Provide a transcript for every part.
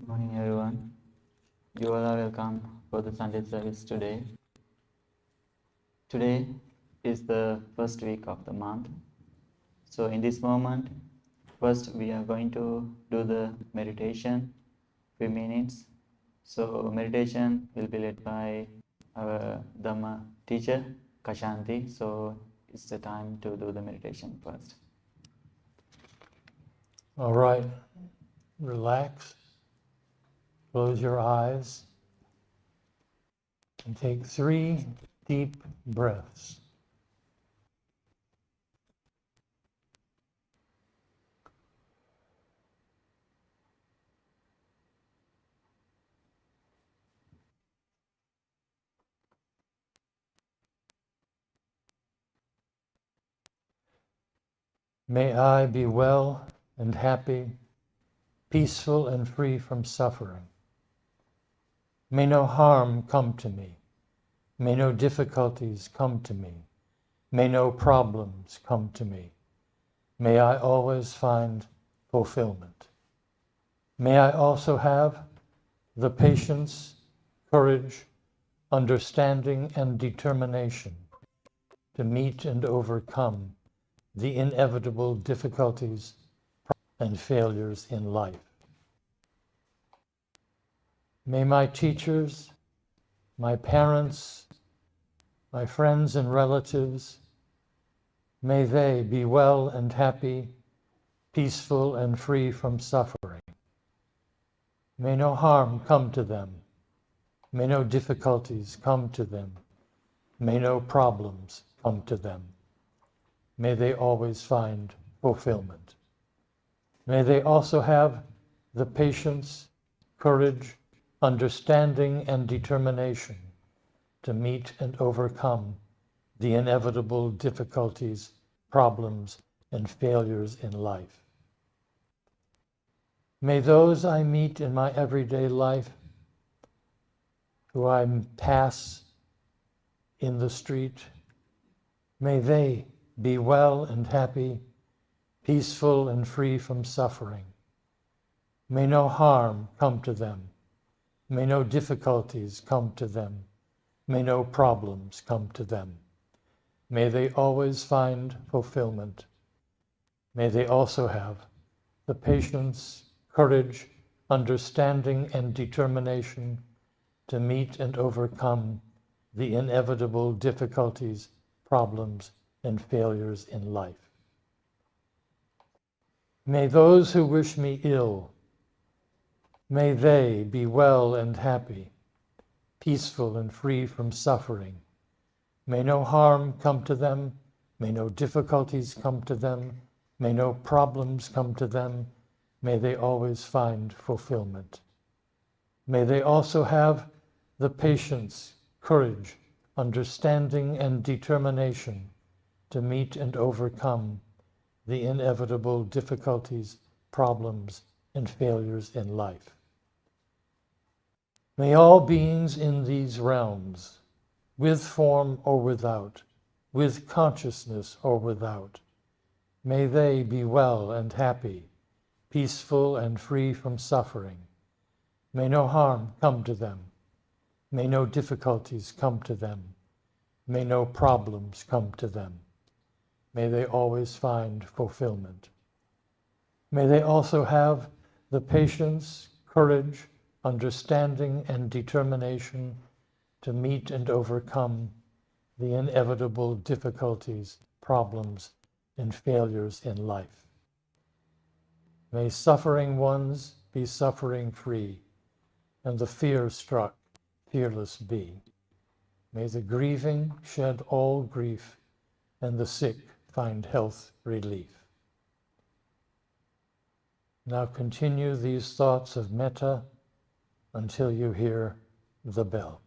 Good morning, everyone. You all are welcome for the Sunday service today. Today is the first week of the month. So in this moment, first we are going to do the meditation, few minutes. So meditation will be led by our Dhamma teacher, Kashanti. So it's the time to do the meditation first. All right, relax, close your eyes, and take 3 deep breaths. May I be well and happy, peaceful and free from suffering. May no harm come to me. May no difficulties come to me. May no problems come to me. May I always find fulfillment. May I also have the patience, courage, understanding, and determination to meet and overcome the inevitable difficulties and failures in life. May my teachers, my parents, my friends and relatives, may they be well and happy, peaceful and free from suffering. May no harm come to them. May no difficulties come to them. May no problems come to them. May they always find fulfillment. May they also have the patience, courage, understanding, and determination to meet and overcome the inevitable difficulties, problems, and failures in life. May those I meet in my everyday life, who I pass in the street, may they be well and happy, peaceful and free from suffering. May no harm come to them. May no difficulties come to them. May no problems come to them. May they always find fulfillment. May they also have the patience, courage, understanding, and determination to meet and overcome the inevitable difficulties, problems, and failures in life. May those who wish me ill, may they be well and happy, peaceful and free from suffering. May no harm come to them. May no difficulties come to them. May no problems come to them. May they always find fulfillment. May they also have the patience, courage, understanding, and determination to meet and overcome the inevitable difficulties, problems, and failures in life. May all beings in these realms, with form or without, with consciousness or without, may they be well and happy, peaceful and free from suffering. May no harm come to them. May no difficulties come to them. May no problems come to them. May they always find fulfillment. May they also have the patience, courage, understanding, and determination to meet and overcome the inevitable difficulties, problems, and failures in life. May suffering ones be suffering free, and the fear-struck fearless be. May the grieving shed all grief, and the sick find health relief. Now continue these thoughts of metta until you hear the bell.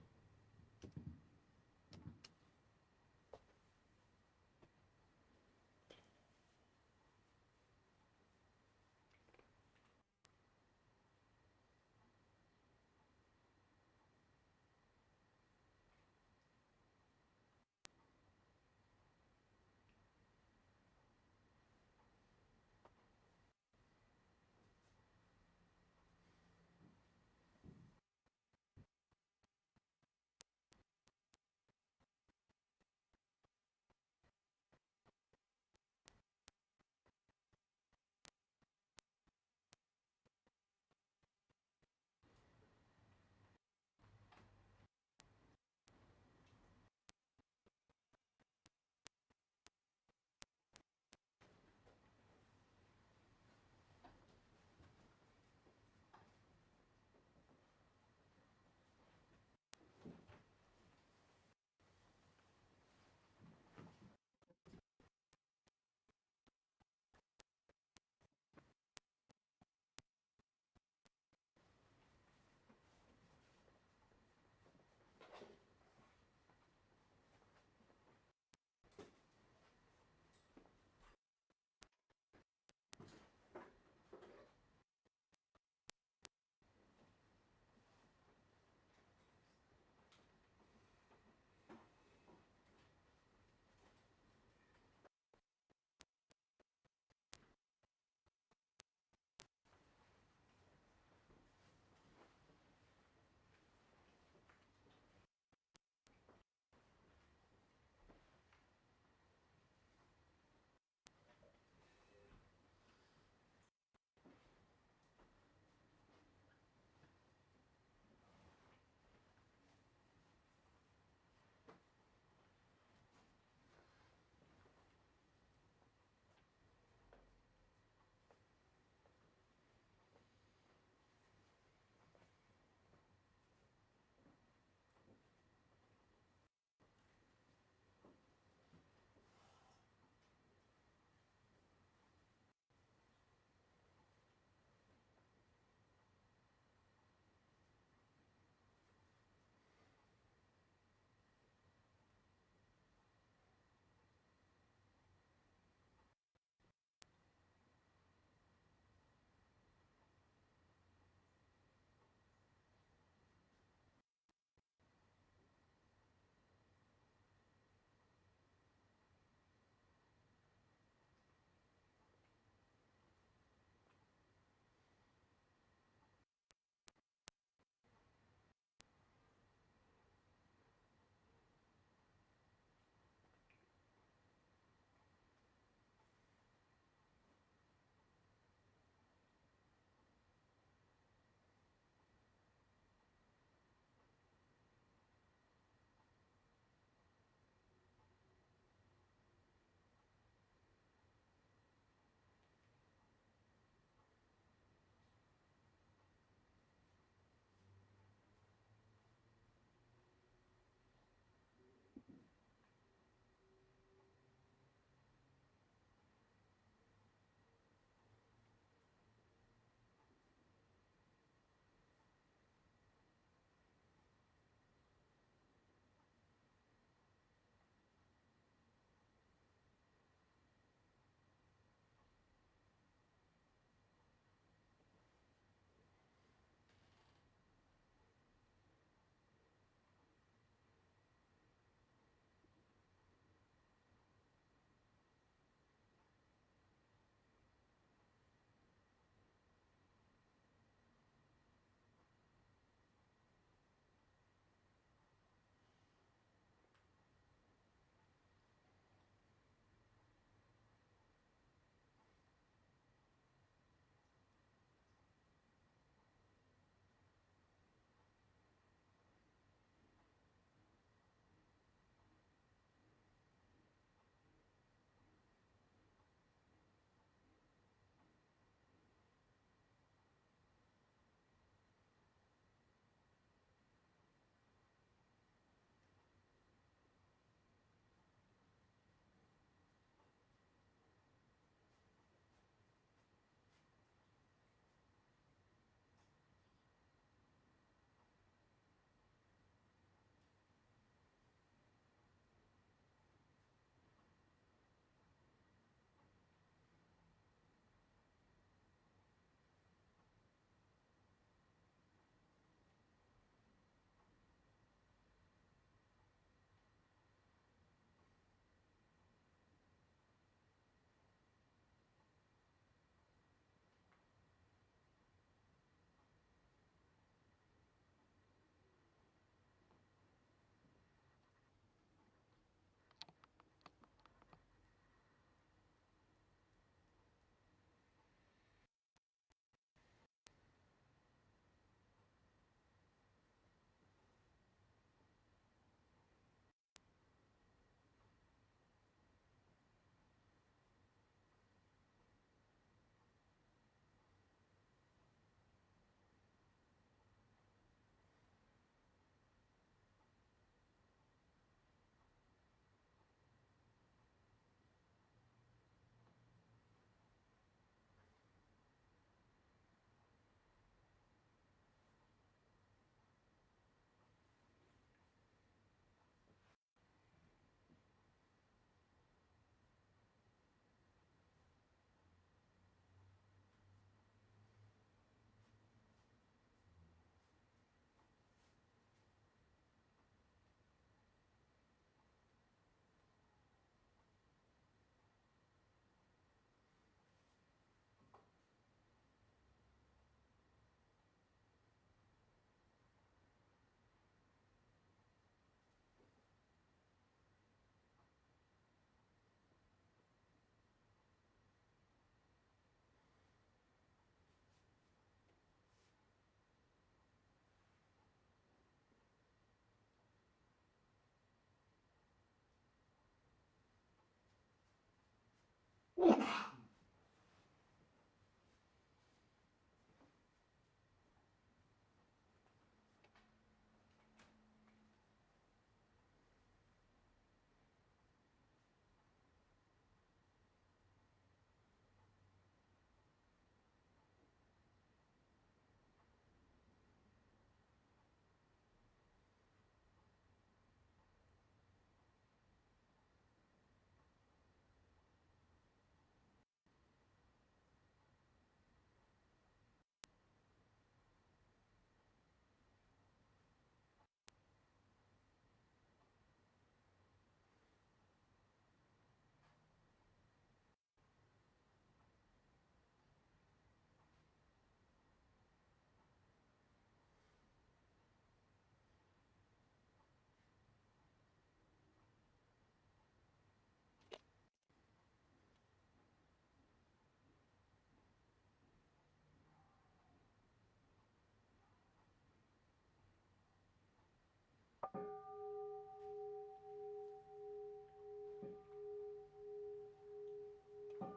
Thank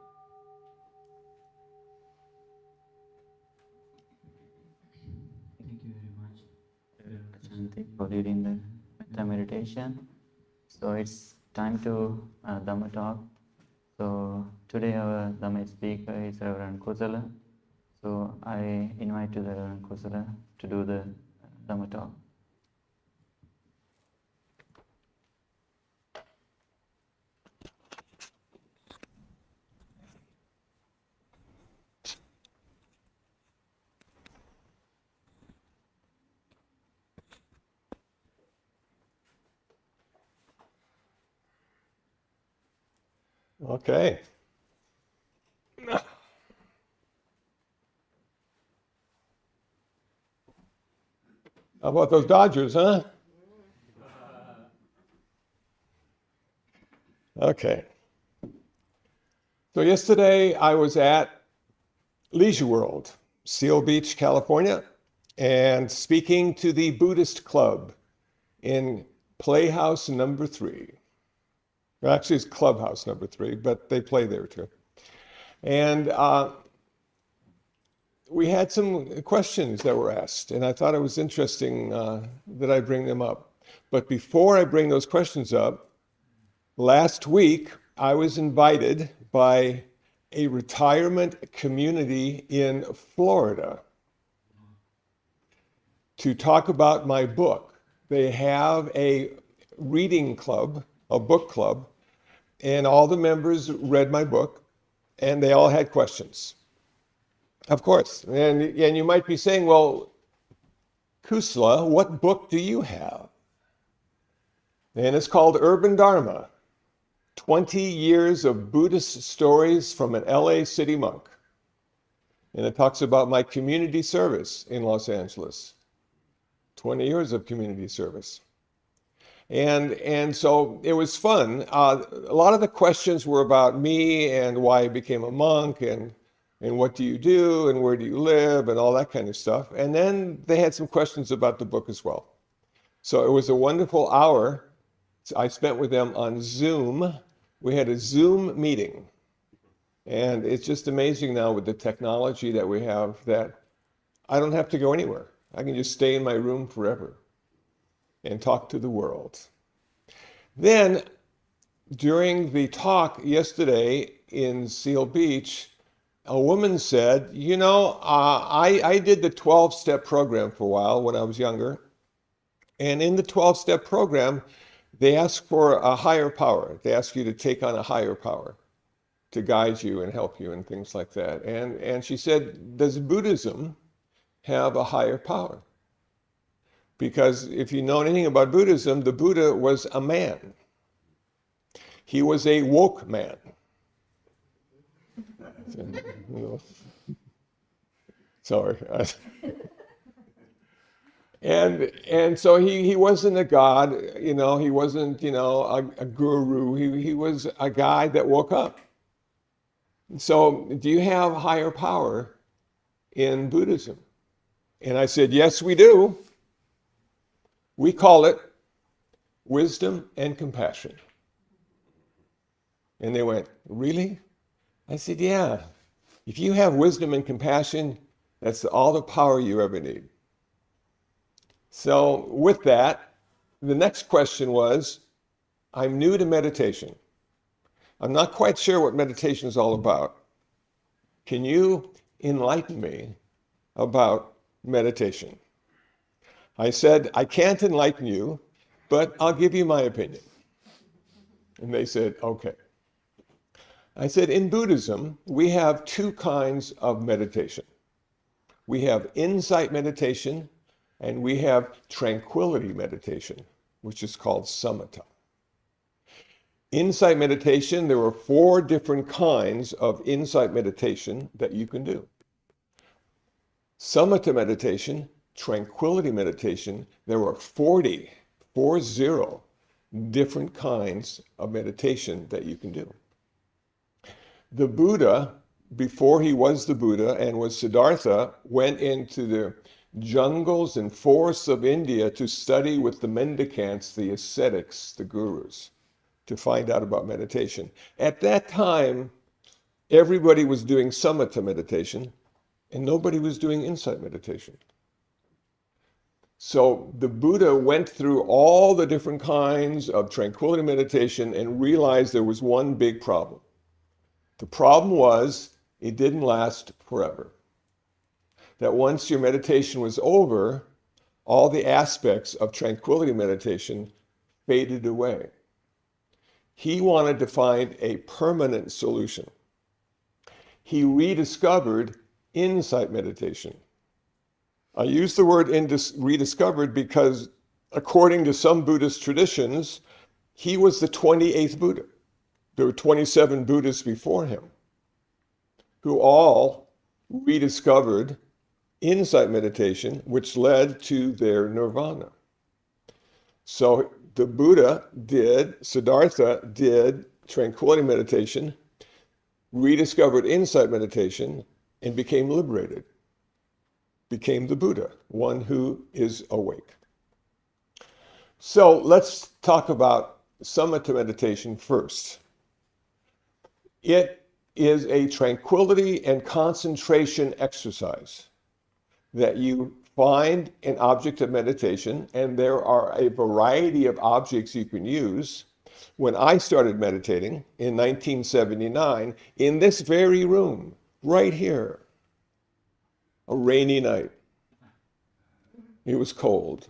you very much, Shanti, for leading the metta meditation. So it's time to Dhamma talk. So today our Dhamma speaker is Reverend Kusala. So I invite the Reverend Kusala to do the Dhamma talk. Okay. How about those Dodgers, huh? Okay. So yesterday I was at Leisure World, Seal Beach, California, and speaking to the Buddhist Club in Playhouse number 3. Well, actually, it's Clubhouse number 3, but they play there too. And we had some questions that were asked, and I thought it was interesting that I bring them up. But before I bring those questions up, last week I was invited by a retirement community in Florida to talk about my book. They have a reading club, a book club, and all the members read my book, and they all had questions. Of course. And you might be saying, well, Kusala, what book do you have? And it's called Urban Dharma, 20 Years of Buddhist Stories from an LA City Monk. And it talks about my community service in Los Angeles. 20 years of community service. And so it was fun. A lot of the questions were about me and why I became a monk and what do you do and where do you live and all that kind of stuff. And then they had some questions about the book as well. So it was a wonderful hour I spent with them on Zoom. We had a Zoom meeting. And it's just amazing now with the technology that we have that I don't have to go anywhere. I can just stay in my room forever and talk to the world. Then, during the talk yesterday in Seal Beach, a woman said, you know, I did the 12-step program for a while when I was younger. And in the 12-step program, they ask for a higher power. They ask you to take on a higher power to guide you and help you and things like that. And she said, does Buddhism have a higher power? Because if you know anything about Buddhism, the Buddha was a man. He was a woke man. Sorry. And so he wasn't a god, you know, he wasn't, you know, a guru. He was a guy that woke up. So do you have higher power in Buddhism? And I said, yes, we do. We call it wisdom and compassion. And they went, really? I said, yeah. If you have wisdom and compassion, that's all the power you ever need. So with that, the next question was, I'm new to meditation. I'm not quite sure what meditation is all about. Can you enlighten me about meditation? I said, I can't enlighten you, but I'll give you my opinion. And they said, okay. I said, in Buddhism, we have 2 kinds of meditation. We have insight meditation, and we have tranquility meditation, which is called samatha. Insight meditation, there are 4 different kinds of insight meditation that you can do. Samatha meditation, tranquility meditation, there are 40 different kinds of meditation that you can do. The Buddha, before he was the Buddha and was Siddhartha, went into the jungles and forests of India to study with the mendicants, the ascetics, the gurus, to find out about meditation. At that time, everybody was doing samatha meditation and nobody was doing insight meditation. So the Buddha went through all the different kinds of tranquility meditation and realized there was one big problem. The problem was it didn't last forever. That once your meditation was over, all the aspects of tranquility meditation faded away. He wanted to find a permanent solution. He rediscovered insight meditation. I use the word rediscovered because according to some Buddhist traditions, he was the 28th Buddha. There were 27 Buddhists before him who all rediscovered insight meditation, which led to their nirvana. So the Buddha Siddhartha did tranquility meditation, rediscovered insight meditation, and became liberated. Became the Buddha, one who is awake. So let's talk about samatha meditation first. It is a tranquility and concentration exercise that you find an object of meditation, and there are a variety of objects you can use. When I started meditating in 1979, in this very room, right here, a rainy night. It was cold.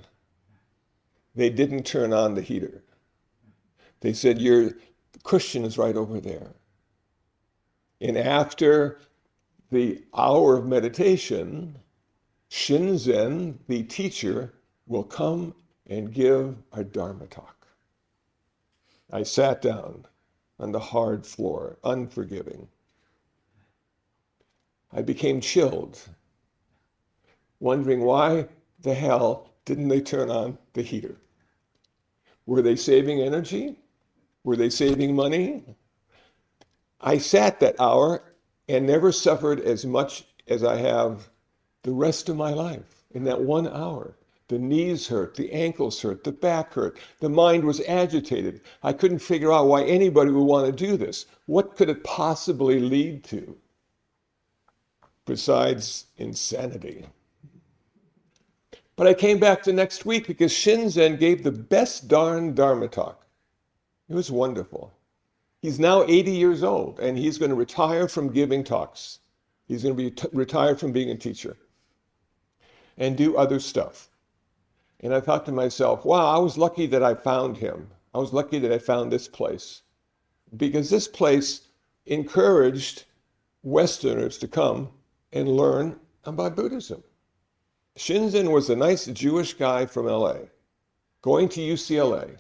They didn't turn on the heater. They said, your cushion is right over there. And after the hour of meditation, Shinzen, the teacher, will come and give our Dharma talk. I sat down on the hard floor, unforgiving. I became chilled, wondering why the hell didn't they turn on the heater? Were they saving energy? Were they saving money? I sat that hour and never suffered as much as I have the rest of my life in that 1 hour. The knees hurt, the ankles hurt, the back hurt, the mind was agitated. I couldn't figure out why anybody would want to do this. What could it possibly lead to besides insanity? But I came back the next week because Shinzen gave the best darn Dharma talk. It was wonderful. He's now 80 years old and he's going to retire from giving talks. He's going to be retired from being a teacher and do other stuff. And I thought to myself, wow, I was lucky that I found him. I was lucky that I found this place because this place encouraged Westerners to come and learn about Buddhism. Shinzen was a nice Jewish guy from LA, going to UCLA,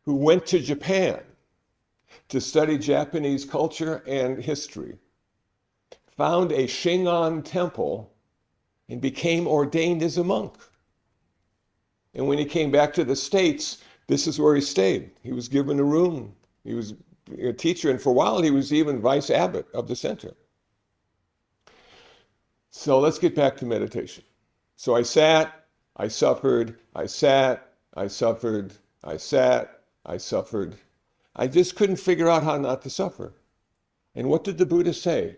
who went to Japan to study Japanese culture and history, found a Shingon temple, and became ordained as a monk. And when he came back to the States, this is where he stayed. He was given a room. He was a teacher, and for a while he was even vice abbot of the center. So let's get back to meditation. So I sat, I suffered, I sat, I suffered, I sat, I suffered. I just couldn't figure out how not to suffer. And what did the Buddha say?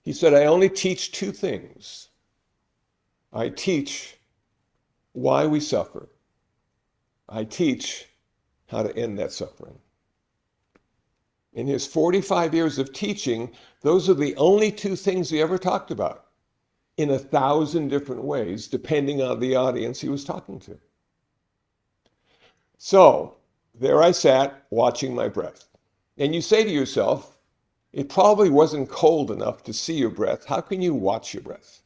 He said, I only teach two things. I teach why we suffer. I teach how to end that suffering. In his 45 years of teaching, those are the only two things he ever talked about in 1,000 different ways, depending on the audience he was talking to. So there I sat watching my breath. And you say to yourself, it probably wasn't cold enough to see your breath. How can you watch your breath?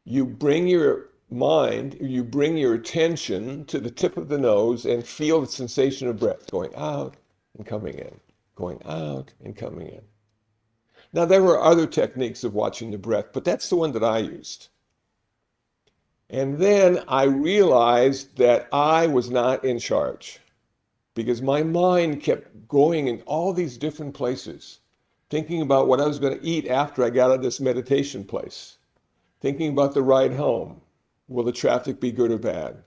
You bring your mind, you bring your attention to the tip of the nose and feel the sensation of breath going out and coming in, going out and coming in. Now, there were other techniques of watching the breath, but that's the one that I used. And then I realized that I was not in charge because my mind kept going in all these different places, thinking about what I was going to eat after I got out of this meditation place, thinking about the ride home. Will the traffic be good or bad?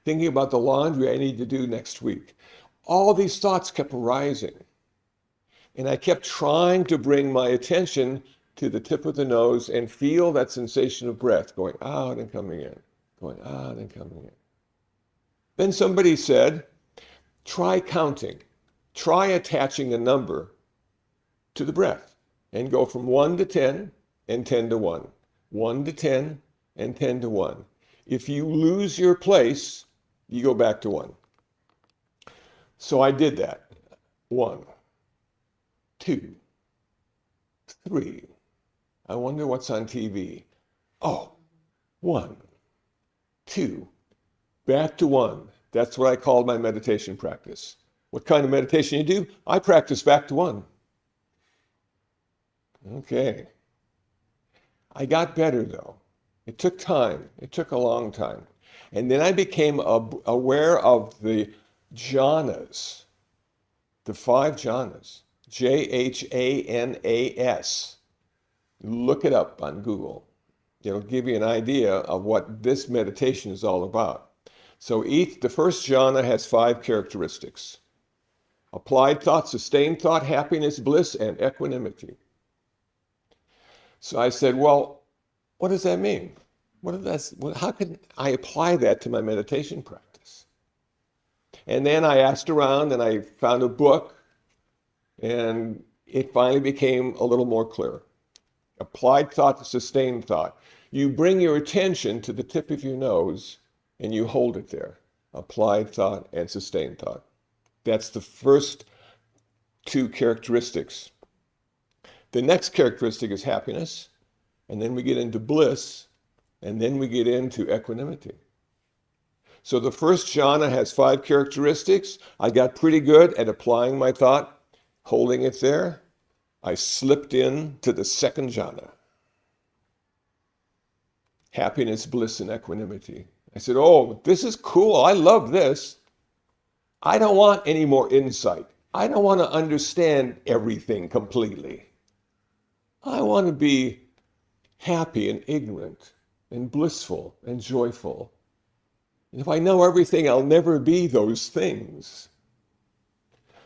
Thinking about the laundry I need to do next week. All these thoughts kept arising. And I kept trying to bring my attention to the tip of the nose and feel that sensation of breath going out and coming in, going out and coming in. Then somebody said, try counting. Try attaching a number to the breath and go from 1 to 10 and 10 to 1. 1 to 10 and 10 to 1. If you lose your place, you go back to 1. So I did that. 1, 2, 3. I wonder what's on TV. Oh, 1, 2, back to 1. That's what I called my meditation practice. What kind of meditation you do? I practice back to 1. Okay. I got better though. It took time. It took a long time. And then I became aware of the jhanas, the 5 jhanas, Jhanas. Look it up on Google. It'll give you an idea of what this meditation is all about. So the first jhana has 5 characteristics: applied thought, sustained thought, happiness, bliss, and equanimity. So I said, well, what does that mean? How can I apply that to my meditation practice? And then I asked around and I found a book, and it finally became a little more clear. Applied thought to sustained thought. You bring your attention to the tip of your nose and you hold it there. Applied thought and sustained thought. That's the first 2 characteristics. The next characteristic is happiness, and then we get into bliss, and then we get into equanimity. So the first jhana has 5 characteristics. I got pretty good at applying my thought, holding it there. I slipped in to the second jhana. Happiness, bliss, and equanimity. I said, oh, this is cool. I love this. I don't want any more insight. I don't want to understand everything completely. I want to be happy and ignorant and blissful and joyful. And if I know everything, I'll never be those things.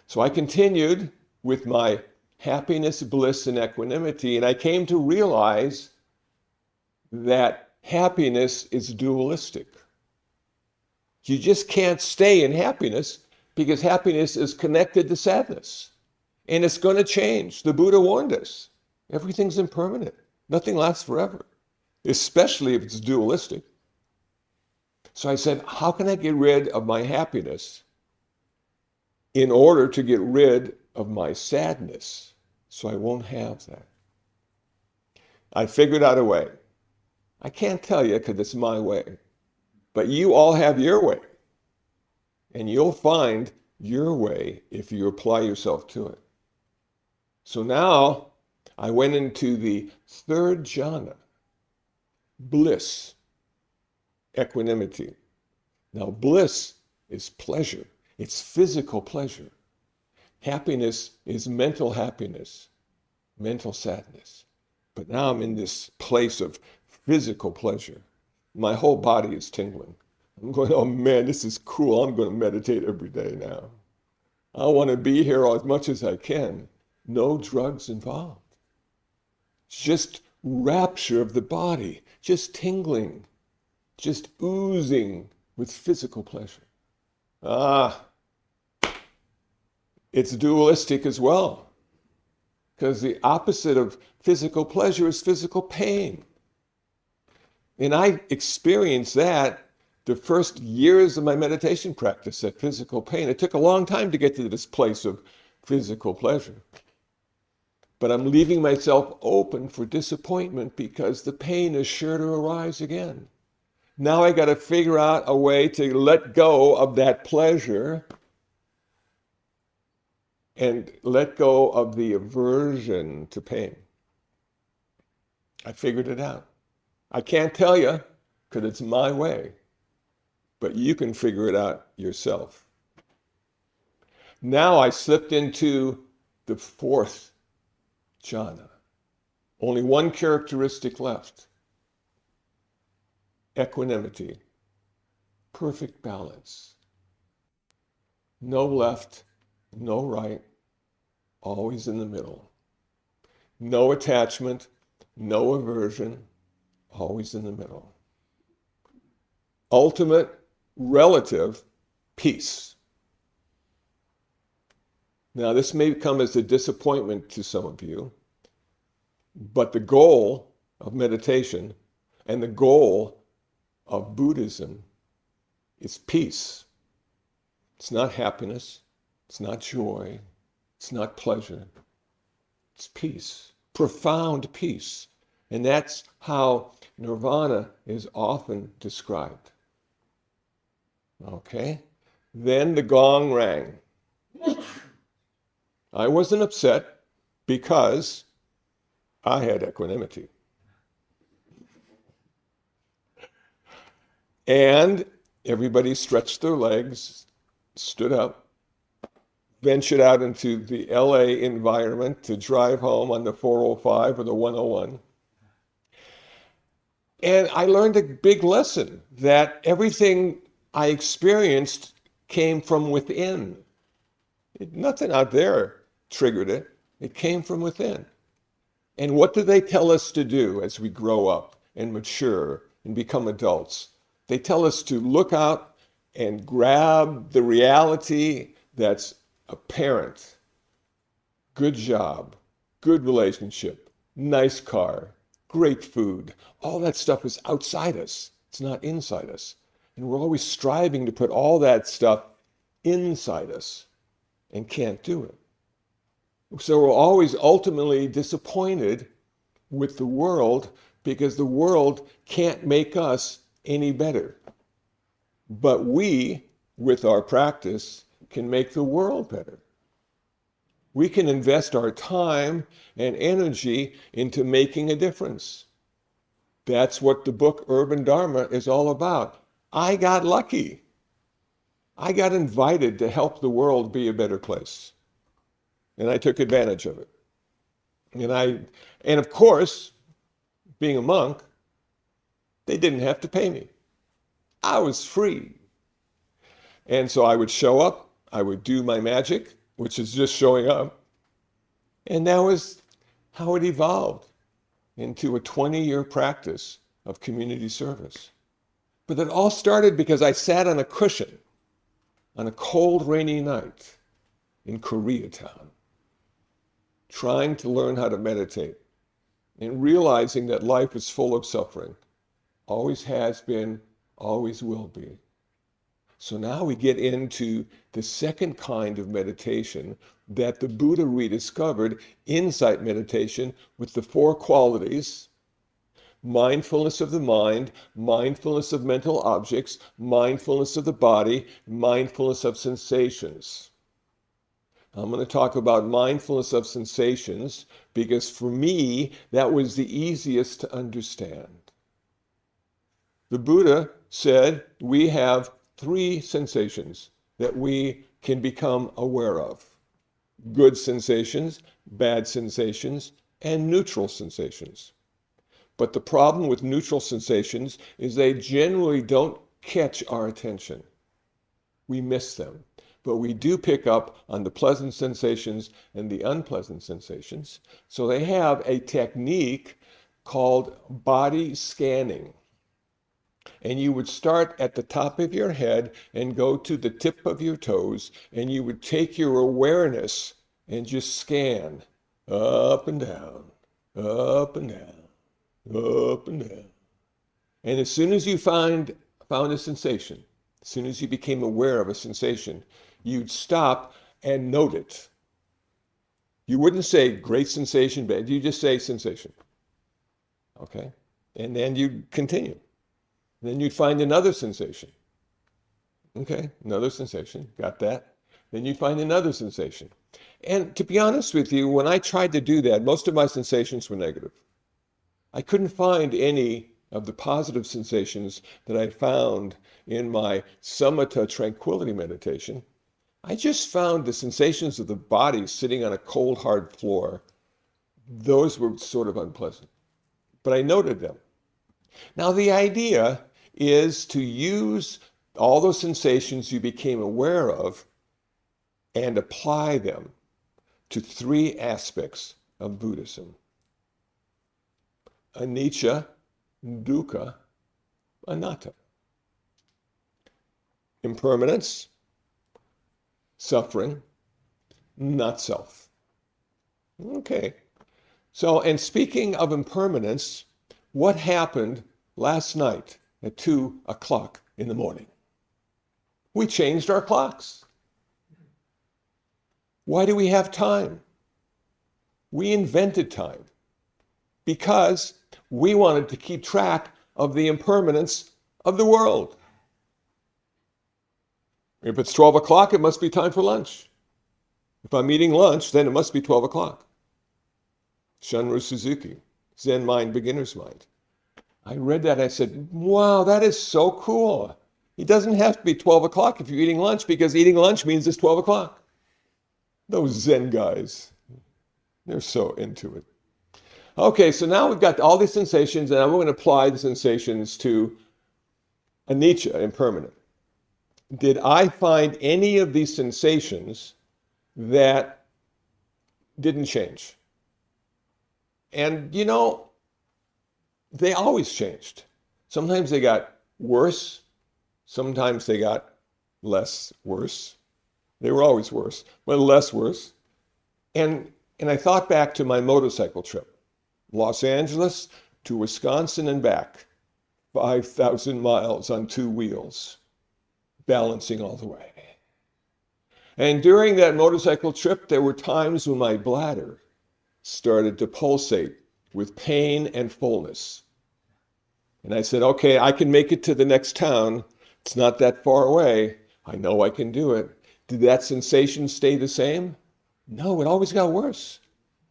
So I continued with my happiness, bliss, and equanimity, and I came to realize that happiness is dualistic. You just can't stay in happiness because happiness is connected to sadness. And it's going to change. The Buddha warned us. Everything's impermanent. Nothing lasts forever, especially if it's dualistic. So I said, how can I get rid of my happiness in order to get rid of my sadness so I won't have that? I figured out a way. I can't tell you because it's my way, but you all have your way, and you'll find your way if you apply yourself to it. So now I went into the 3rd jhana, bliss, equanimity. Now bliss is pleasure. It's physical pleasure. Happiness is mental happiness, mental sadness. But now I'm in this place of physical pleasure. My whole body is tingling. I'm going, oh man, this is cool. I'm going to meditate every day now. I want to be here as much as I can. No drugs involved. Just rapture of the body, just tingling, just oozing with physical pleasure. It's dualistic as well, because the opposite of physical pleasure is physical pain. And I experienced that the first years of my meditation practice, that physical pain. It took a long time to get to this place of physical pleasure. But I'm leaving myself open for disappointment because the pain is sure to arise again. Now I got to figure out a way to let go of that pleasure and let go of the aversion to pain. I figured it out. I can't tell you because it's my way, but you can figure it out yourself. Now I slipped into the 4th jhana. Only one characteristic left. Equanimity. Perfect balance. No left, no right, always in the middle. No attachment, no aversion, always in the middle. Ultimate, relative peace. Now, this may come as a disappointment to some of you, but the goal of meditation and the goal of Buddhism is peace. It's not happiness. It's not joy. It's not pleasure. It's peace, profound peace. And that's how nirvana is often described. Okay? Then the gong rang. I wasn't upset because I had equanimity. And everybody stretched their legs, stood up, ventured out into the LA environment to drive home on the 405 or the 101. And I learned a big lesson that everything I experienced came from within. Nothing out there triggered it. It came from within. And what do they tell us to do as we grow up and mature and become adults? They tell us to look out and grab the reality that's apparent. Good job, good relationship, nice car, great food. All that stuff is outside us. It's not inside us. And we're always striving to put all that stuff inside us and can't do it. So we're always ultimately disappointed with the world because the world can't make us any better. But we, with our practice, can make the world better. We can invest our time and energy into making a difference. That's what the book Urban Dharma is all about. I got lucky. I got invited to help the world be a better place. And I took advantage of it. And of course, being a monk, they didn't have to pay me. I was free. And so I would show up, I would do my magic, which is just showing up. And that was how it evolved into a 20-year practice of community service. But it all started because I sat on a cushion on a cold, rainy night in Koreatown, trying to learn how to meditate and realizing that life is full of suffering, always has been, always will be. So now we get into the second kind of meditation that the Buddha rediscovered, insight meditation, with the four qualities: mindfulness of the mind, mindfulness of mental objects, mindfulness of the body, mindfulness of sensations. I'm going to talk about mindfulness of sensations because for me, that was the easiest to understand. The Buddha said we have three sensations that we can become aware of: good sensations, bad sensations, and neutral sensations. But the problem with neutral sensations is they generally don't catch our attention. We miss them. But we do pick up on the pleasant sensations and the unpleasant sensations. So they have a technique called body scanning. And you would start at the top of your head and go to the tip of your toes, and you would take your awareness and just scan up and down, up and down, up and down. And as soon as you found a sensation, as soon as you became aware of a sensation, you'd stop and note it. You wouldn't say great sensation, bad. You just say sensation. Okay? And then you'd continue. Then you'd find another sensation. Okay, another sensation. Got that? Then you'd find another sensation. And to be honest with you, when I tried to do that, most of my sensations were negative. I couldn't find any of the positive sensations that I found in my samatha tranquility meditation. I just found the sensations of the body sitting on a cold, hard floor. Those were sort of unpleasant. But I noted them. Now the idea is to use all those sensations you became aware of and apply them to three aspects of Buddhism: anicca, dukkha, anatta. Impermanence, suffering, not self. Okay. So, and speaking of impermanence, what happened last night at 2 o'clock in the morning? We changed our clocks. Why do we have time? We invented time because we wanted to keep track of the impermanence of the world. If it's 12 o'clock, it must be time for lunch. If I'm eating lunch, then it must be 12 o'clock. Shunryu Suzuki, Zen Mind, Beginner's Mind. I read that, I said, wow, that is so cool. It doesn't have to be 12 o'clock if you're eating lunch, because eating lunch means it's 12 o'clock. Those Zen guys, they're so into it. Okay, so now we've got all these sensations, and I'm going to apply the sensations to anicca, impermanent. Did I find any of these sensations that didn't change? And you know, they always changed. Sometimes they got worse. Sometimes they got less worse. They were always worse, but less worse. And I thought back to my motorcycle trip, Los Angeles to Wisconsin and back, 5,000 miles on 2 wheels, balancing all the way. And during that motorcycle trip, there were times when my bladder started to pulsate with pain and fullness. And I said, okay, I can make it to the next town. It's not that far away. I know I can do it. Did that sensation stay the same? No, it always got worse.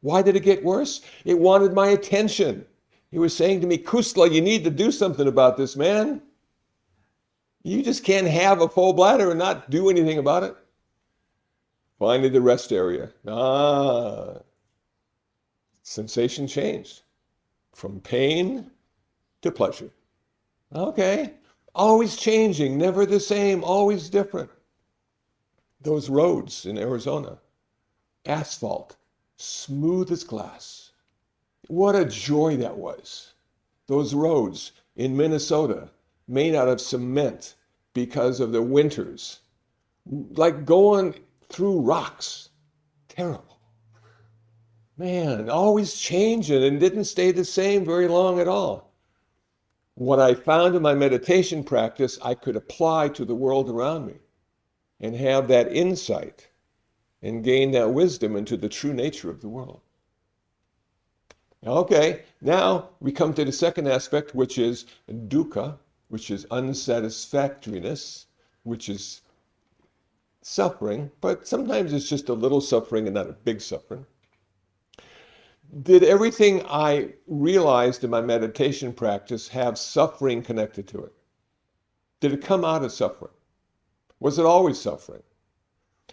Why did it get worse? It wanted my attention. It was saying to me, Kusala, you need to do something about this, man. You just can't have a full bladder and not do anything about it. Finally, the rest area. Sensation changed from pain to pleasure. Okay, always changing, never the same, always different. Those roads in Arizona, asphalt, smooth as glass. What a joy that was. Those roads in Minnesota, made out of cement because of the winters, like going through rocks. Terrible. Man, always changing and didn't stay the same very long at all. What I found in my meditation practice, I could apply to the world around me and have that insight and gain that wisdom into the true nature of the world. Okay, now we come to the second aspect, which is dukkha, which is unsatisfactoriness, which is suffering, but sometimes it's just a little suffering and not a big suffering. Did everything I realized in my meditation practice have suffering connected to it? Did it come out of suffering? Was it always suffering?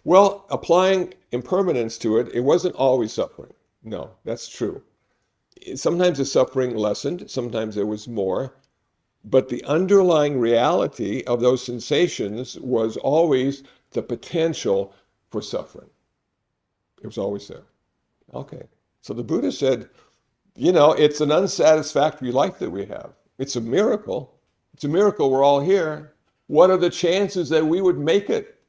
Well, applying impermanence to it, it wasn't always suffering. No, that's true. Sometimes the suffering lessened, sometimes there was more, but the underlying reality of those sensations was always the potential for suffering. It was always there. Okay. So the Buddha said, you know, it's an unsatisfactory life that we have. It's a miracle. It's a miracle we're all here. What are the chances that we would make it?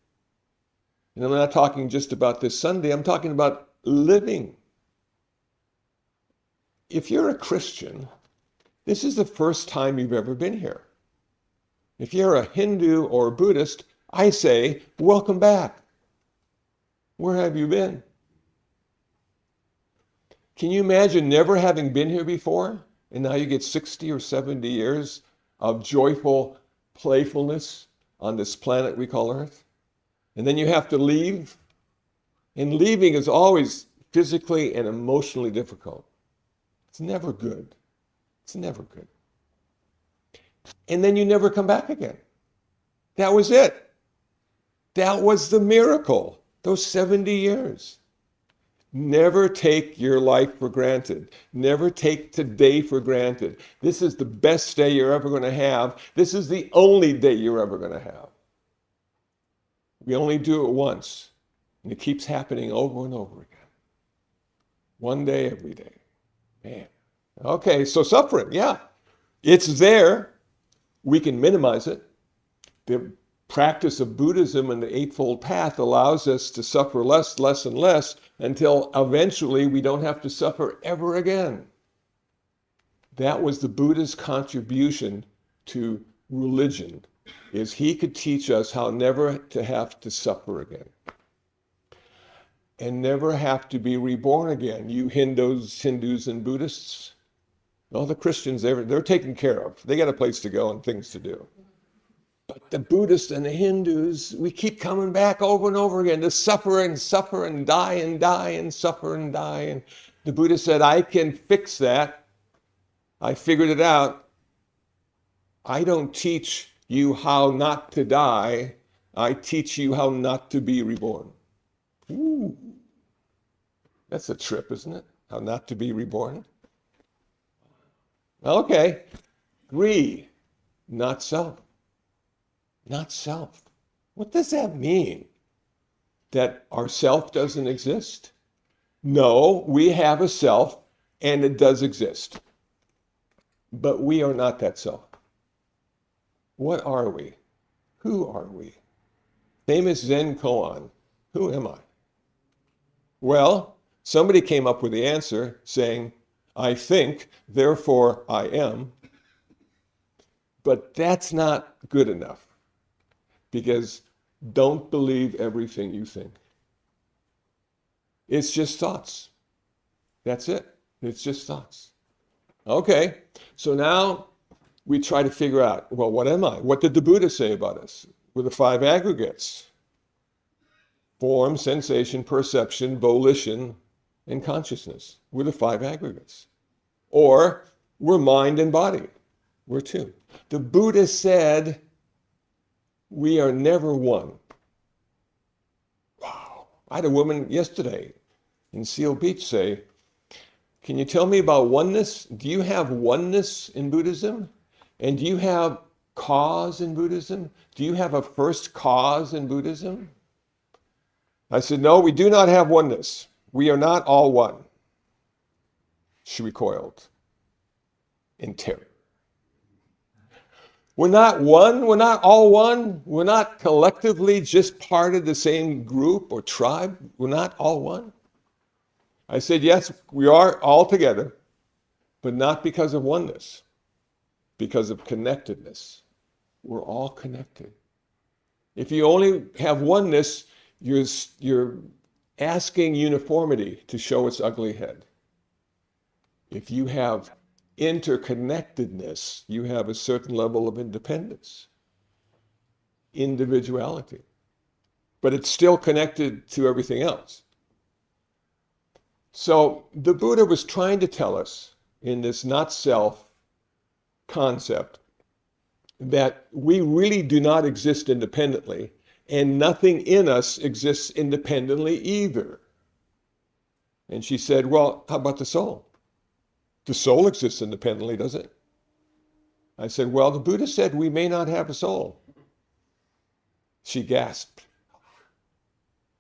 And I'm not talking just about this Sunday. I'm talking about living. If you're a Christian, this is the first time you've ever been here. If you're a Hindu or a Buddhist, I say, welcome back. Where have you been? Can you imagine never having been here before? And now you get 60 or 70 years of joyful playfulness on this planet we call Earth. And then you have to leave. And leaving is always physically and emotionally difficult. It's never good. It's never good. And then you never come back again. That was it. That was the miracle, those 70 years. Never take your life for granted. Never take today for granted. This is the best day you're ever going to have. This is the only day you're ever going to have. We only do it once, and it keeps happening over and over again. One day, every day. Man. Okay, so suffering, yeah. It's there. We can minimize it. The practice of Buddhism and the Eightfold Path allows us to suffer less, less, and less until eventually we don't have to suffer ever again. That was the Buddha's contribution to religion, is he could teach us how never to have to suffer again and never have to be reborn again. You Hindus and Buddhists, well, the Christians, they're taken care of. They got a place to go and things to do. But the Buddhists and the Hindus, we keep coming back over and over again to suffer and suffer and die and suffer and die. And the Buddha said, I can fix that. I figured it out. I don't teach you how not to die. I teach you how not to be reborn. Ooh, that's a trip, isn't it? How not to be reborn. Okay, greed, not self. Not self. What does that mean? That our self doesn't exist? No, we have a self and it does exist. But we are not that self. What are we? Who are we? Famous Zen koan. Who am I? Well, somebody came up with the answer saying, I think, therefore I am. But that's not good enough. Because don't believe everything you think. It's just thoughts. That's it. It's just thoughts. Okay, so now we try to figure out, well, what am I? What did the Buddha say about us? We're the five aggregates. Form, sensation, perception, volition, and consciousness. We're the five aggregates. Or we're mind and body. We're two. The Buddha said, we are never one. Wow. I had a woman yesterday in Seal Beach say, can you tell me about oneness? Do you have oneness in Buddhism? And do you have cause in Buddhism? Do you have a first cause in Buddhism? I said, no, we do not have oneness. We are not all one. She recoiled in terror. We're not one. We're not all one. We're not collectively just part of the same group or tribe. We're not all one. I said, yes, we are all together, but not because of oneness, because of connectedness. We're all connected. If you only have oneness, you're asking uniformity to show its ugly head. If you have interconnectedness, you have a certain level of independence, individuality, but it's still connected to everything else. So the Buddha was trying to tell us in this not self concept that we really do not exist independently, and nothing in us exists independently either. And she said, well, how about the soul? The soul exists independently, does it? I said, well, the Buddha said we may not have a soul. She gasped.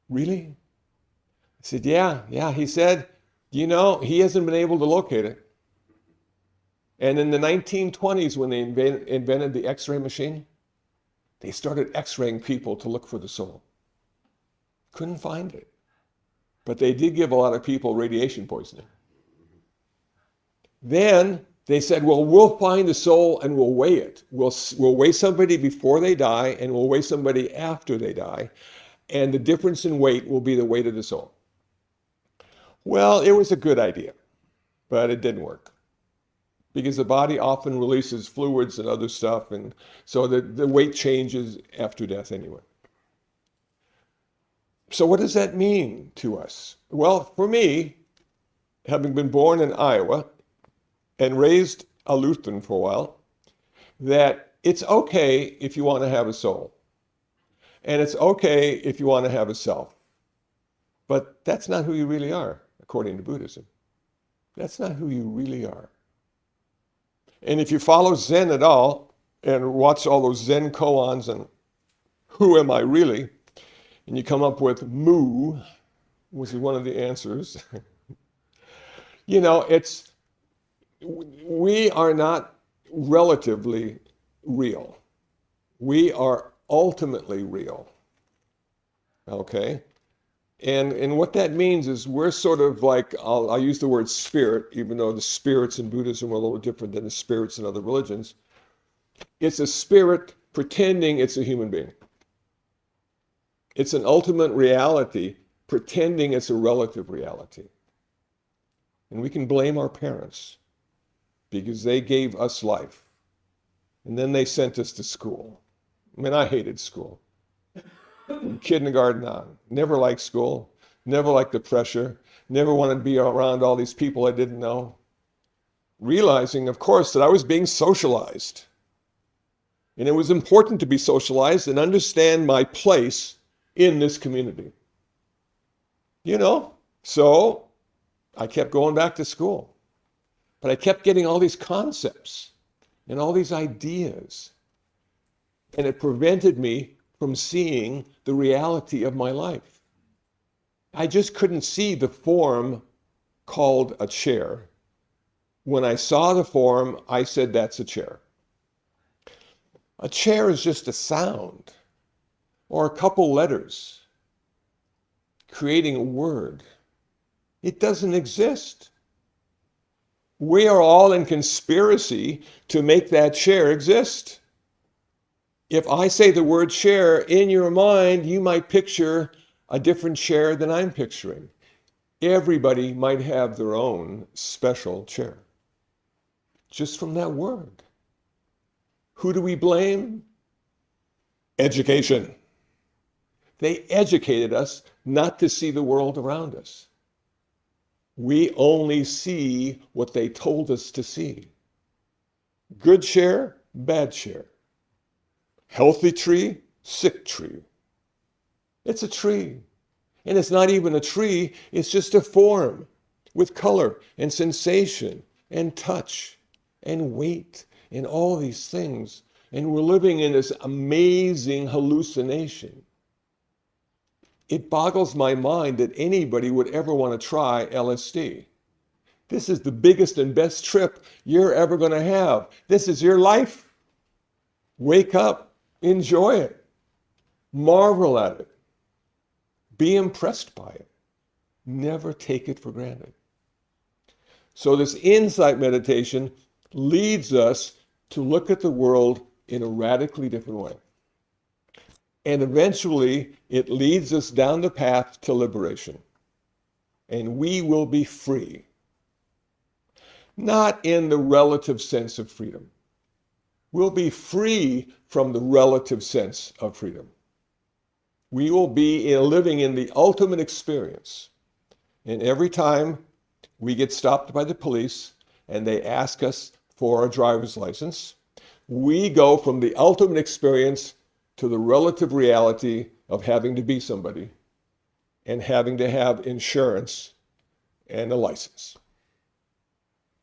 Really? I said, yeah. He said, he hasn't been able to locate it. And in the 1920s, when they invented the X-ray machine, they started X-raying people to look for the soul. Couldn't find it. But they did give a lot of people radiation poisoning. Then they said, well, we'll find the soul and we'll weigh it. We'll weigh somebody before they die and we'll weigh somebody after they die. And the difference in weight will be the weight of the soul. Well, it was a good idea, but it didn't work. Because the body often releases fluids and other stuff, and so the weight changes after death anyway. So what does that mean to us? Well, for me, having been born in Iowa and raised a Lutheran for a while, that it's okay if you want to have a soul. And it's okay if you want to have a self. But that's not who you really are, according to Buddhism. That's not who you really are. And if you follow Zen at all, and watch all those Zen koans and who am I really, and you come up with mu, which is one of the answers, we are not relatively real. We are ultimately real. Okay? And what that means is we're sort of like, I'll use the word spirit, even though the spirits in Buddhism are a little different than the spirits in other religions. It's a spirit pretending it's a human being. It's an ultimate reality pretending it's a relative reality. And we can blame our parents because they gave us life. And then they sent us to school. I mean, I hated school. From kindergarten on. Never liked school. Never liked the pressure. Never wanted to be around all these people I didn't know. Realizing, of course, that I was being socialized. And it was important to be socialized and understand my place in this community. So I kept going back to school. But I kept getting all these concepts and all these ideas. And it prevented me from seeing the reality of my life. I just couldn't see the form called a chair. When I saw the form, I said, that's a chair. A chair is just a sound or a couple letters creating a word. It doesn't exist. We are all in conspiracy to make that chair exist. If I say the word chair, in your mind, you might picture a different chair than I'm picturing. Everybody might have their own special chair. Just from that word. Who do we blame? Education. They educated us not to see the world around us. We only see what they told us to see. Good chair, bad chair. Healthy tree, sick tree. It's a tree. And it's not even a tree, it's just a form with color and sensation and touch and weight and all these things. And we're living in this amazing hallucination. It boggles my mind that anybody would ever want to try LSD. This is the biggest and best trip you're ever going to have. This is your life. Wake up, enjoy it, marvel at it, be impressed by it. Never take it for granted. So this insight meditation leads us to look at the world in a radically different way. And eventually, it leads us down the path to liberation. And we will be free. Not in the relative sense of freedom. We'll be free from the relative sense of freedom. We will be living in the ultimate experience. And every time we get stopped by the police and they ask us for a driver's license, we go from the ultimate experience to the relative reality of having to be somebody and having to have insurance and a license.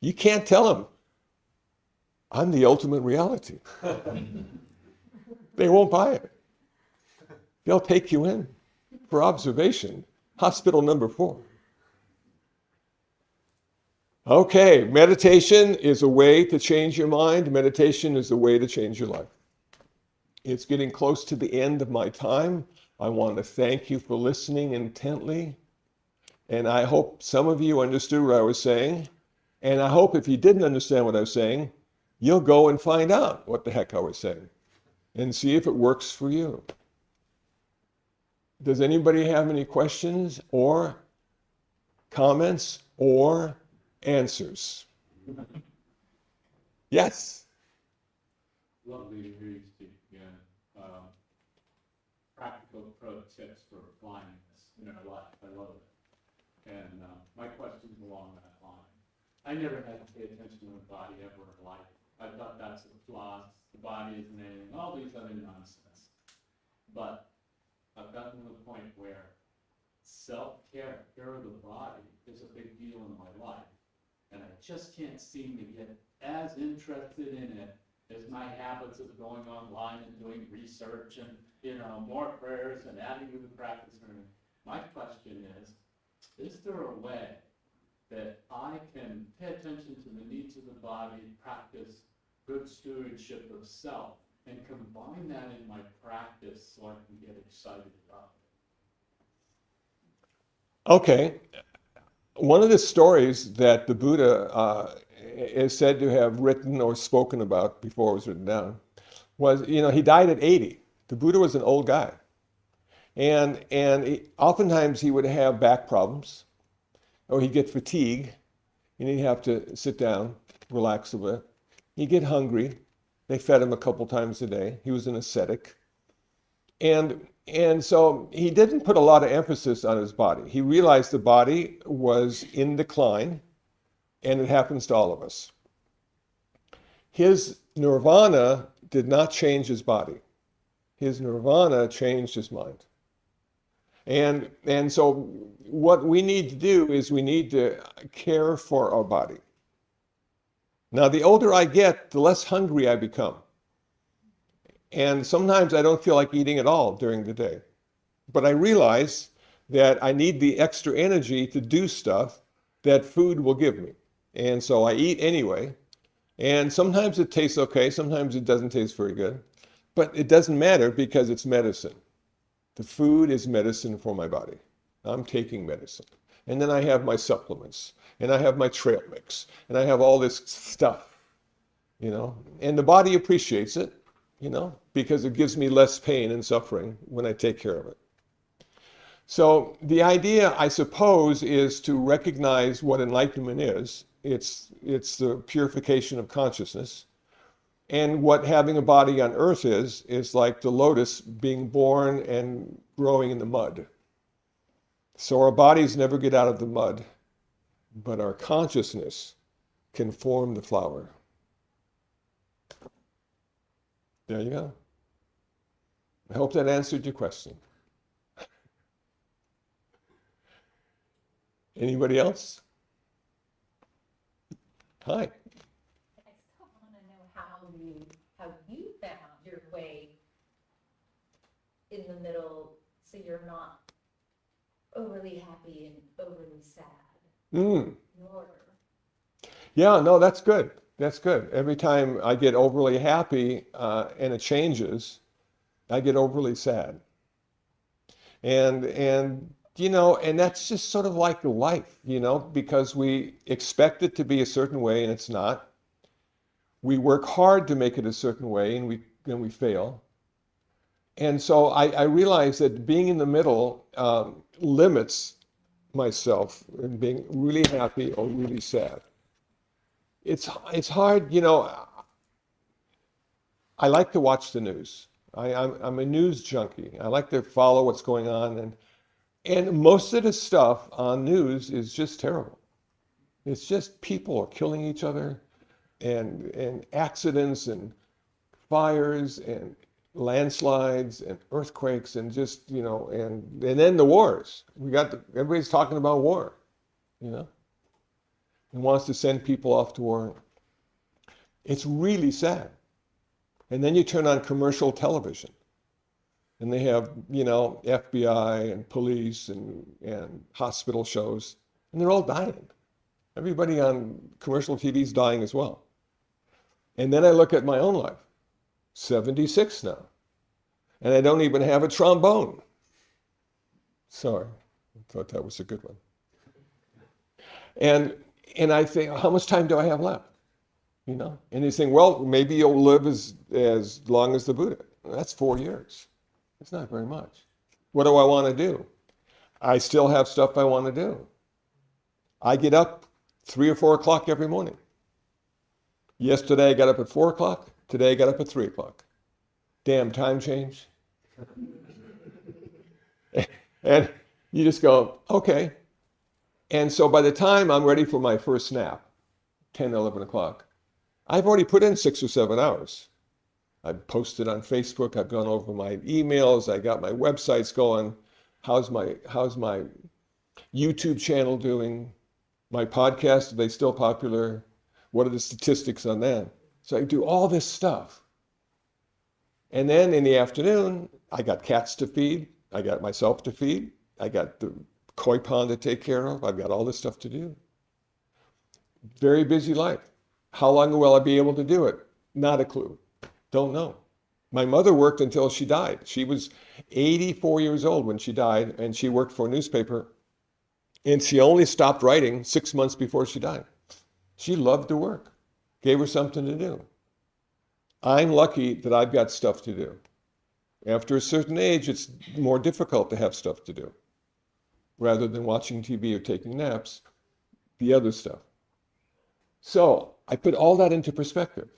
You can't tell them, I'm the ultimate reality. They won't buy it. They'll take you in for observation. Hospital number 4. Okay, meditation is a way to change your mind. Meditation is a way to change your life. It's getting close to the end of my time. I want to thank you for listening intently. And I hope some of you understood what I was saying. And I hope if you didn't understand what I was saying, you'll go and find out what the heck I was saying and see if it works for you. Does anybody have any questions or comments or answers? Yes? Lovely to hear you speak again. Practical pro tips for applying this in our life. I love it. And my question's along that line. I never had to pay attention to the body ever in life. I thought that's the flaws. The body isn't anything, all these other nonsense. But I've gotten to the point where self-care, care of the body, is a big deal in my life. And I just can't seem to get as interested in it as my habits of going online and doing research and, more prayers and adding to the practice. My question is there a way that I can the body, practice good stewardship of self, and combine that in my practice so I can get excited about it? Okay. One of the stories that the Buddha is said to have written or spoken about before it was written down was, he died at 80. The Buddha was an old guy. And oftentimes he would have back problems, or he'd get fatigue, and he'd have to sit down, relax a bit. He'd get hungry. They fed him a couple times a day. He was an ascetic. And so he didn't put a lot of emphasis on his body. He realized the body was in decline, and it happens to all of us. His nirvana did not change his body. His nirvana changed his mind. And so what we need to do is we need to care for our body. Now, the older I get, the less hungry I become. And sometimes I don't feel like eating at all during the day. But I realize that I need the extra energy to do stuff that food will give me. And so I eat anyway. And sometimes it tastes okay, sometimes it doesn't taste very good. But it doesn't matter because it's medicine. The food is medicine for my body. I'm taking medicine. And then I have my supplements, and I have my trail mix, and I have all this stuff, and the body appreciates it, because it gives me less pain and suffering when I take care of it. So the idea, I suppose, is to recognize what enlightenment is. It's the purification of consciousness. And what having a body on earth is like the lotus being born and growing in the mud. So our bodies never get out of the mud, but our consciousness can form the flower. There you go. I hope that answered your question. Anybody else? Hi. I still want to know how you found your way in the middle, so you're not overly happy and overly sad. Nor... Yeah, no, that's good. That's good. Every time I get overly happy and it changes, I get overly sad. And that's just sort of like life, because we expect it to be a certain way and it's not. We work hard to make it a certain way and we fail. And so I realize that being in the middle limits myself in being really happy or really sad. It's hard, I like to watch the news. I'm a news junkie. I like to follow what's going on, and most of the stuff on news is just terrible. It's just people are killing each other, and accidents and fires and landslides and earthquakes and just, and then the wars. Everybody's talking about war, and wants to send people off to war. It's really sad. And then you turn on commercial television, and they have, FBI and police and hospital shows, and they're all dying. Everybody on commercial TV is dying as well. And then I look at my own life, 76 now, and I don't even have a trombone. Sorry, I thought that was a good one. And I think, how much time do I have left? And you think, well, maybe you'll live as long as the Buddha. That's 4 years. It's not very much. What do I want to do? I still have stuff I want to do. I get up 3 or 4 o'clock every morning. Yesterday I got up at 4 o'clock. Today I got up at 3 o'clock. Damn, time change. And you just go, okay. And so by the time I'm ready for my first nap, 10, 11 o'clock, I've already put in 6 or 7 hours. I've posted on Facebook, I've gone over my emails, I got my websites going. How's my YouTube channel doing? My podcast, are they still popular? What are the statistics on that? So I do all this stuff. And then in the afternoon, I got cats to feed, I got myself to feed, I got the koi pond to take care of, I've got all this stuff to do. Very busy life. How long will I be able to do it? Not a clue. Don't know. My mother worked until she died. She was 84 years old when she died, and she worked for a newspaper. And she only stopped writing 6 months before she died. She loved to work. Gave her something to do. I'm lucky that I've got stuff to do. After a certain age, it's more difficult to have stuff to do. Rather than watching TV or taking naps, the other stuff. So I put all that into perspective.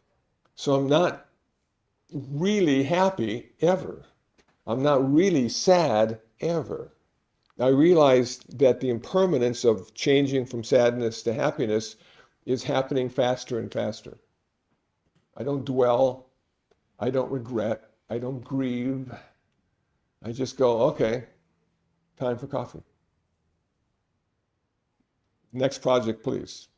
So I'm not really happy ever. I'm not really sad ever. I realized that the impermanence of changing from sadness to happiness is happening faster and faster. I don't dwell. I don't regret. I don't grieve. I just go, okay, time for coffee. Next project, please.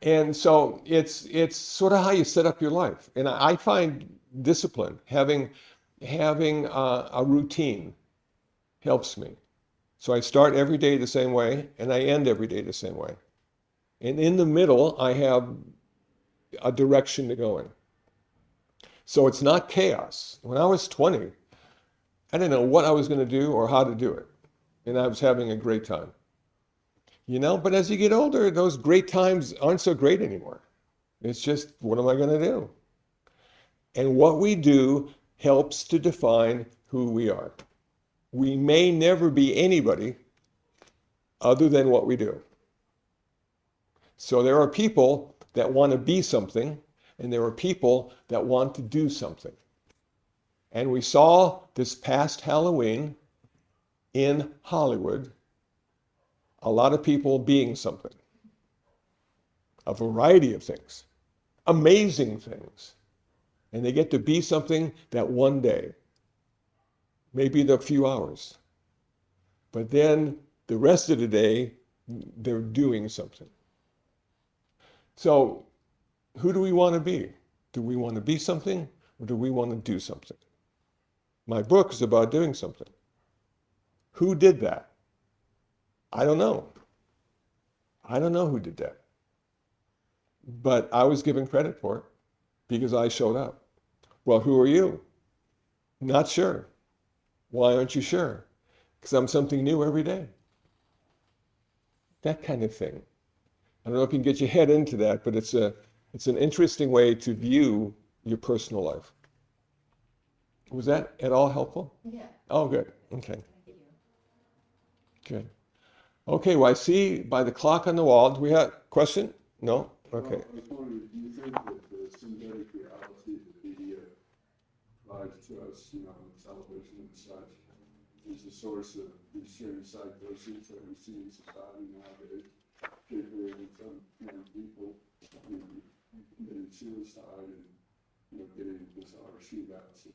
And so it's sort of how you set up your life. And I find discipline, having a routine helps me. So I start every day the same way, and I end every day the same way. And in the middle, I have a direction to go in. So it's not chaos. When I was 20, I didn't know what I was going to do or how to do it. And I was having a great time. You know, but as you get older, those great times aren't so great anymore. It's just, what am I going to do? And what we do helps to define who we are. We may never be anybody other than what we do. So there are people that want to be something, and there are people that want to do something. And we saw this past Halloween in Hollywood, a lot of people being something. A variety of things. Amazing things. And they get to be something that one day, maybe in a few hours. But then the rest of the day, they're doing something. So who do we want to be? Do we want to be something, or do we want to do something? My book is about doing something. Who did that? I don't know. I don't know who did that. But I was given credit for it because I showed up. Well, who are you? Not sure. Why aren't you sure? Because I'm something new every day. That kind of thing. I don't know if you can get your head into that, but it's an interesting way to view your personal life. Was that at all helpful? Yeah. Oh, good. Okay. Thank you. Good. Okay, well, I see by the clock on the wall, do we have a question? No? Okay. Well, I was wondering, do you think that the synthetic reality that media provides to us, you know, television and such, is the source of these certain psychoses that we see in society nowadays, particularly with some young people committing suicide and, you know, getting this RC vaccine.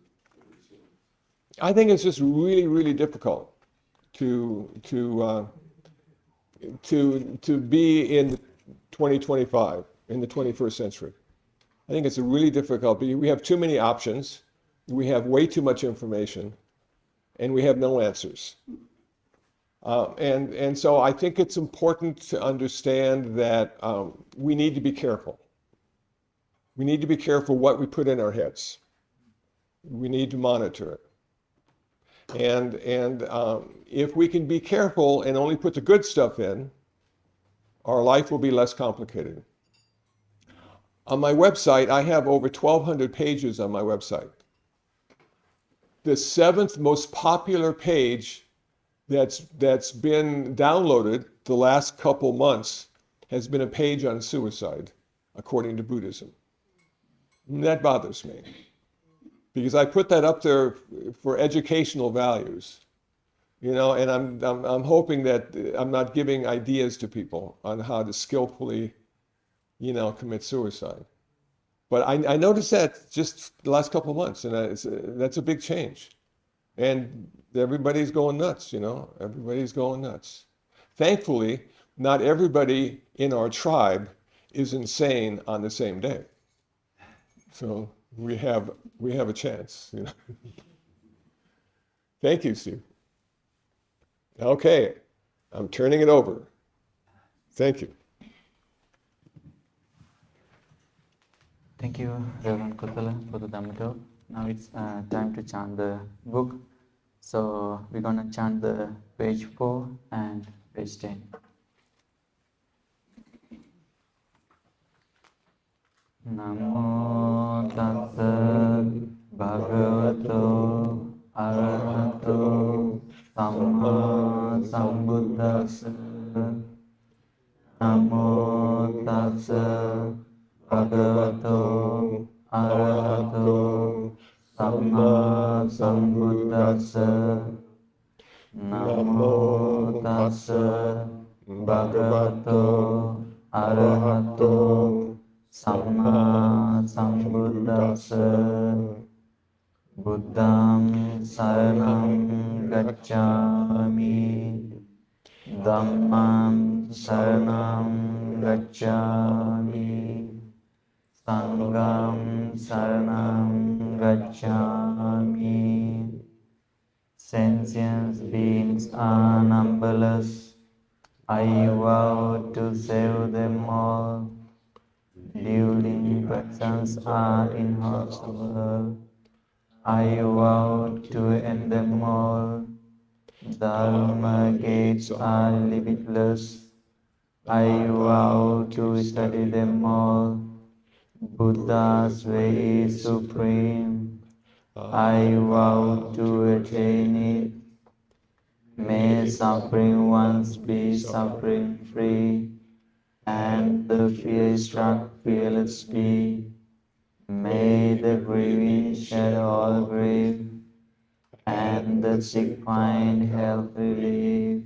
I think it's just really, really difficult to be in 2025, in the 21st century. I think it's a really difficult, we have too many options, we have way too much information, and we have no answers. And so I think it's important to understand that we need to be careful. We need to be careful what we put in our heads. We need to monitor it. And if we can be careful and only put the good stuff in, our life will be less complicated. On my website, I have over 1,200 pages on my website. The 7th most popular page that's been downloaded the last couple months has been a page on suicide, according to Buddhism. And that bothers me, because I put that up there for educational values, you know, and I'm hoping that I'm not giving ideas to people on how to skillfully, you know, commit suicide. But I noticed that just the last couple of months, and that's a big change. And everybody's going nuts, you know, everybody's going nuts. Thankfully, not everybody in our tribe is insane on the same day. So we have a chance, you know. Thank you, Steve. Okay, I'm turning it over. Thank you. Thank you, Reverend Kusala, for the Dhamma talk. Now it's time to chant the book. So we're gonna chant the page 4 and page 10. Namo tassa bhagavato arahato samma sambuddhassa. Namo tassa bhagavato arahato samma sambuddhassa. Namo tassa bhagavato arahato samma sambuddhassa. Buddham saranam gacchami. Dhammam saranam gacchami. Sangham saranam gacchami. Sentient beings are numberless. I vow to save them all. Living persons are impossible. I vow to end them all. Dharma gates are limitless. I vow to study them all. Buddha's way is supreme. I vow to attain it. May suffering ones be suffering free, and the fear-struck fearless be. May the grieving shed all grief, and the sick find health relief.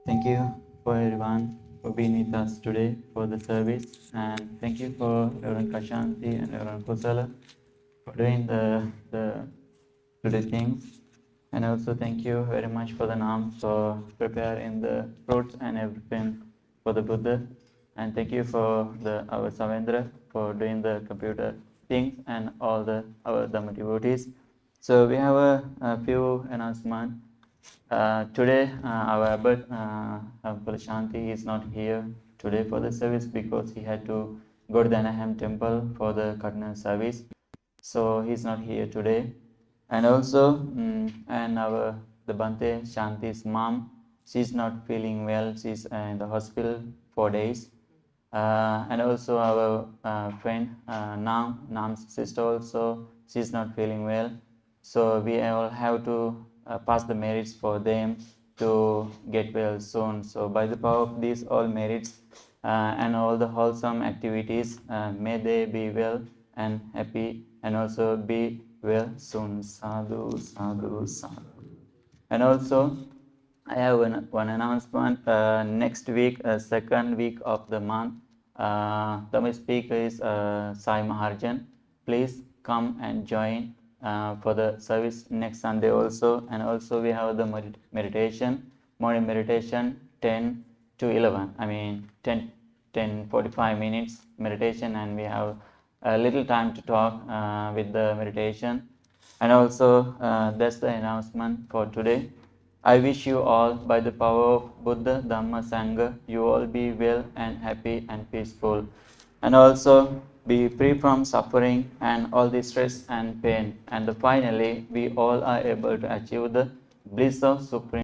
Thank you for everyone for being with us today for the service, and thank you for Reverend Kashanti and Reverend Kusala for doing the today things, and also thank you very much for the Nam for preparing the fruits and everything for the Buddha, and thank you for our Savendra for doing the computer things and all our Dhamma devotees. So we have a few announcements. Today, our Abbot Shanti is not here today for the service because he had to go to the Anaheim temple for the cardinal service. So he's not here today. And also, and the Bante Shanti's mom, she's not feeling well. She's in the hospital 4 days. And also our friend Nam's sister also, she's not feeling well. So we all have to pass the merits for them to get well soon. So by the power of these all merits and all the wholesome activities, may they be well and happy and also be well soon. Sadhu, sadhu, sadhu. And also, I have one announcement. Next week, second week of the month, Tamil speaker is Sai Maharjan. Please come and join for the service next Sunday also. And also we have the meditation, morning meditation 10 to 11. I mean 10:45 minutes meditation, and we have a little time to talk with the meditation. And also that's the announcement for today. I wish you all, by the power of Buddha, Dhamma, Sangha, you all be well and happy and peaceful. And also be free from suffering and all the stress and pain. And finally, we all are able to achieve the bliss of supreme